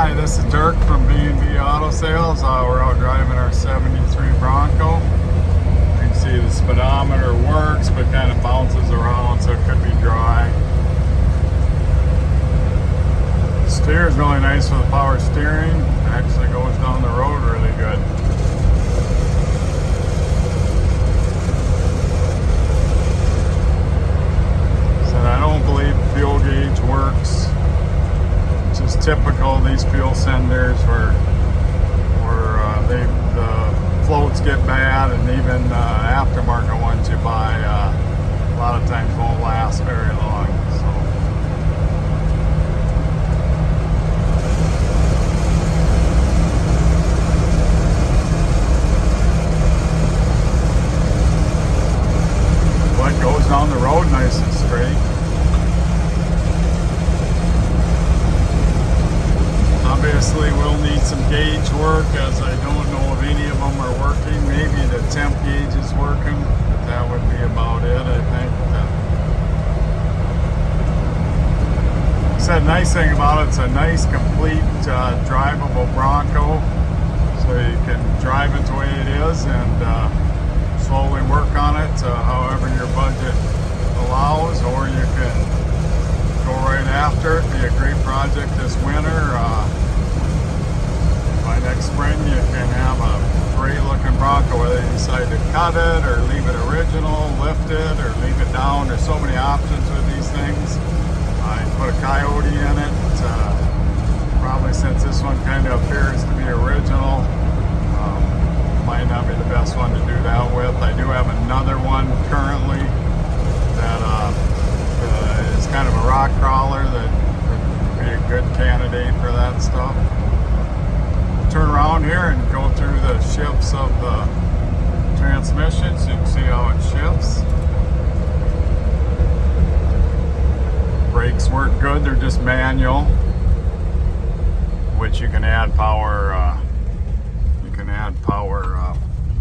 Hi, this is Dirk from B&B Auto Sales. We're out driving our 73 Bronco. You can see the speedometer works, but kind of bounces around, so it could be dry. The steer is really nice with the power steering. It actually goes down the road really good. So I don't believe the fuel gauge works. Is typical. These fuel senders where the floats get bad, and even aftermarket ones you buy a lot of times won't last very long. So what goes down the road nice and straight. Obviously we'll need some gauge work, as I don't know if any of them are working. Maybe the temp gauge is working, but that would be about it, I think. The nice thing about it's a nice, complete, drivable Bronco. So you can drive it the way it is and slowly work on it however your budget allows, or you can go right after it. Be a great project this winter. By next spring you can have a great looking Bronco, whether you decide to cut it or leave it original, lift it or leave it down. There's so many options with these things. You can put a Coyote in it. Probably, since this one kind of appears to be original, might not be the best one to do that with. I do have another one currently that is kind of a rock crawler that would be a good candidate for that stuff. Turn around here and go through the shifts of the transmission so you can see how it shifts. Brakes work good, they're just manual, which you can add power.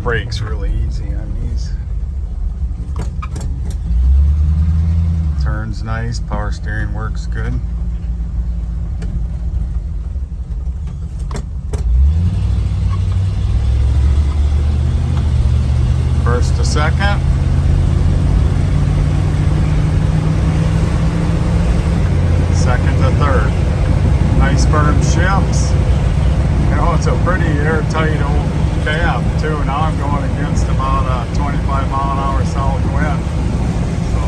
Brakes really easy on these. Turns nice, power steering works good. First to second. Second to third. Nice firm shifts. You know, it's a pretty airtight old cab too. Now I'm going against about a 25 mile an hour south wind. So,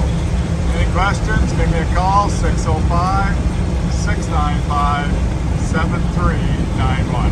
any questions, give me a call, 605-695-7391.